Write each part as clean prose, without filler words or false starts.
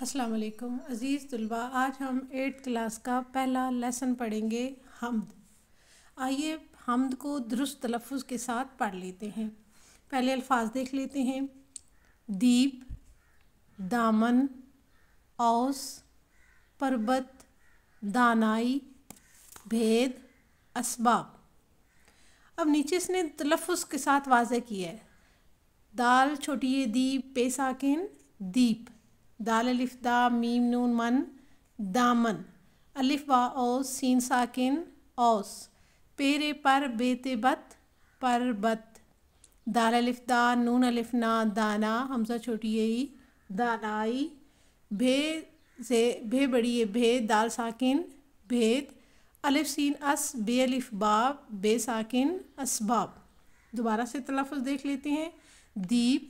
अस्सलाम वालेकुम अज़ीज़ तलबा। आज हम 8th क्लास का पहला लेसन पढ़ेंगे हम्द। आइए हम्द को दुरुस्त तलफ़्फ़ुज़ के साथ पढ़ लेते हैं। पहले अल्फाज देख लेते हैं। दीप, दामन, औस, पर्बत, दानाई, भेद, असबाब। अब नीचे इसने तलफ़्फ़ुज़ के साथ वाज़े किया है। दाल छोटी ये दीप पे साकिन दीप, दाल अलिफ दा मीम नून मन दामन, अलिफ बा औस सीन साकिन औस, पेरे पर बेते बत परबत, दाल अलिफ दा नून अलिफ ना दाना, हमजा छोटी यही दानाई, भे से भे बड़ी ये भे दाल साकिन भेद, अलिफ सीन अस बे अलिफ बाब बे साकिन असबाब। दोबारा से तलफ़्फ़ुज़ देख लेते हैं। दीप,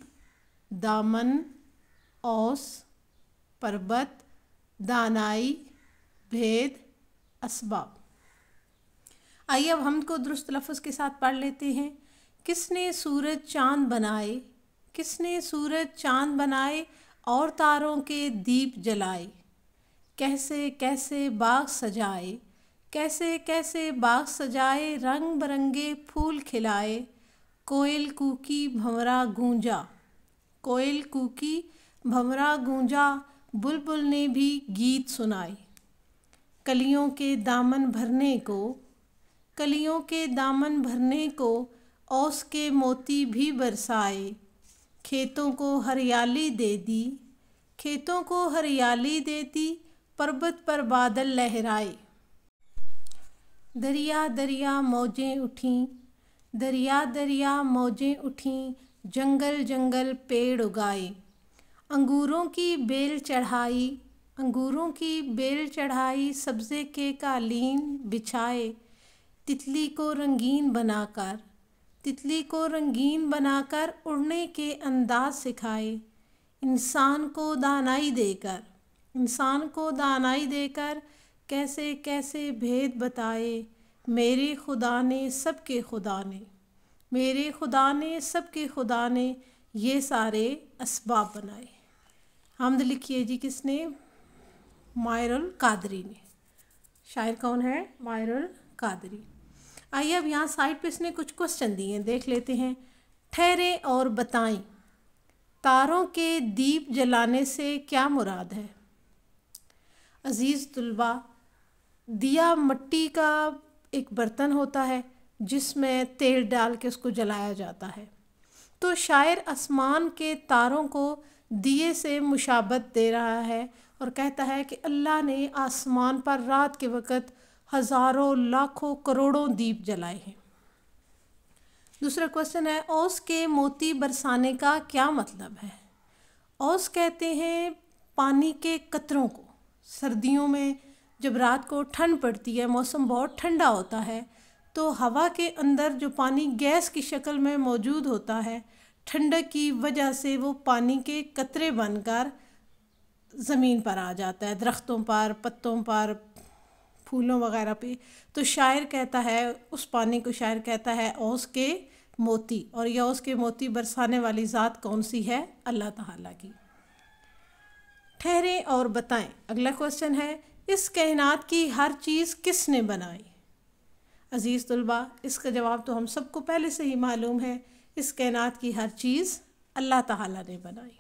दामन, औस, पर्बत, दानाई, भेद, असबाब। आइए अब हम को दुरुस्त तलफ़्फ़ुज़ के साथ पढ़ लेते हैं। किसने सूरज चाँद बनाए, किसने सूरज चाँद बनाए और तारों के दीप जलाए, कैसे कैसे बाग सजाए, कैसे कैसे बाग सजाए, रंग बरंगे फूल खिलाए, कोयल कूकी भंवरा गूंजा, कोयल कूकी भंवरा गूंजा, बुलबुल ने भी गीत सुनाए, कलियों के दामन भरने को, कलियों के दामन भरने को, औस के मोती भी बरसाए, खेतों को हरियाली दे दी, खेतों को हरियाली दे दी, पर्वत पर बादल लहराए, दरिया दरिया मौजें उठीं, दरिया दरिया मौजें उठीं, जंगल जंगल पेड़ उगाए, अंगूरों की बेल चढ़ाई, अंगूरों की बेल चढ़ाई, सब्ज़े के कालीन बिछाए, तितली को रंगीन बनाकर, तितली को रंगीन बनाकर उड़ने के अंदाज सिखाए, इंसान को दानाई देकर, इंसान को दानाई देकर, कैसे कैसे भेद बताए, मेरे खुदा ने सबके खुदा ने, मेरे खुदा ने सबके खुदा ने ये सारे असबाब बनाए। हम्द लिखिए जी किसने? मायरुल कादरी ने। शायर कौन है? मायरुल कादरी। आइए अब यहाँ साइड पे इसने कुछ क्वेश्चन दिए हैं, देख लेते हैं। ठहरे और बताएं, तारों के दीप जलाने से क्या मुराद है? अज़ीज़ तुलबा, दिया मिट्टी का एक बर्तन होता है जिसमें तेल डाल के उसको जलाया जाता है। तो शायर आसमान के तारों को दिए से मुशाबत दे रहा है और कहता है कि अल्लाह ने आसमान पर रात के वक़्त हज़ारों लाखों करोड़ों दीप जलाए हैं। दूसरा क्वेश्चन है, औस के मोती बरसाने का क्या मतलब है? औस कहते हैं पानी के कतरों को। सर्दियों में जब रात को ठंड पड़ती है, मौसम बहुत ठंडा होता है, तो हवा के अंदर जो पानी गैस की शक्ल में मौजूद होता है, ठंडक की वजह से वो पानी के कतरे बनकर ज़मीन पर आ जाता है, दरख्तों पर, पत्तों पर, फूलों वगैरह पे। तो शायर कहता है, उस पानी को शायर कहता है औस के मोती। और यह औस के मोती बरसाने वाली ज़ात कौन सी है? अल्लाह ताला की। ठहरे और बताएं। अगला क्वेश्चन है, इस कायनात की हर चीज़ किसने बनाई? अज़ीज़ तुलबा, इसका जवाब तो हम सबको पहले से ही मालूम है। इस कायनात की हर चीज़ अल्लाह ताला ने बनाई।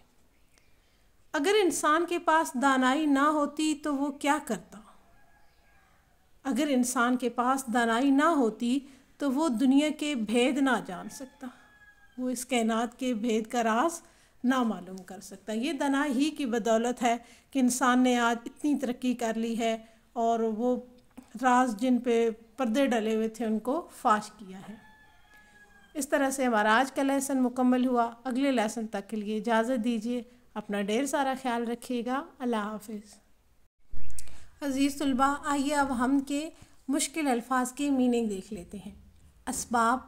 अगर इंसान के पास दानाई ना होती तो वो क्या करता? अगर इंसान के पास दानाई ना होती तो वो दुनिया के भेद ना जान सकता, वो इस कायनात के भेद का राज ना मालूम कर सकता। ये दानाई ही की बदौलत है कि इंसान ने आज इतनी तरक्की कर ली है और वो राज जिन पे पर्दे डले हुए थे उनको फाश किया है। इस तरह से हमारा आज का लेसन मुकम्मल हुआ। अगले लेसन तक के लिए इजाज़त दीजिए। अपना ढेर सारा ख्याल रखिएगा। अल्लाह हाफिज़। अज़ीज़ तलबा, आइए अब हम के मुश्किल अल्फाज के मीनिंग देख लेते हैं। असबाब,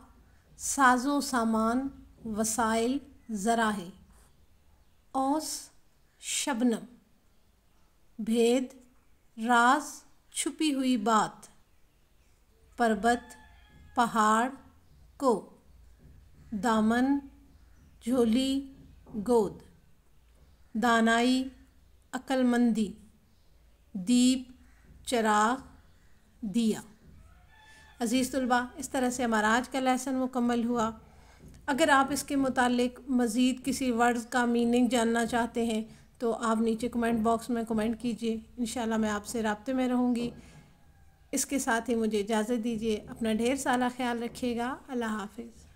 साजो सामान, वसाइल, ज़राहे। औस, शबनम। भेद, राज, छुपी हुई बात। पर्वत, पहाड़ को। दामन, झोली, गोद। दानाई, عقل مندی، دیپ چراغ دیا۔ عزیز طلباء، اس طرح سے ہمارا آج کا لیسن مکمل ہوا۔ اگر آپ اس کے متعلق مزید کسی ورڈز کا میننگ جاننا چاہتے ہیں تو آپ نیچے کمنٹ باکس میں کمنٹ کیجئے، انشاءاللہ میں آپ سے رابطے میں رہوں گی۔ اس کے ساتھ ہی مجھے اجازت دیجیے، اپنا ڈھیر سارا خیال رکھیے گا۔ اللہ حافظ۔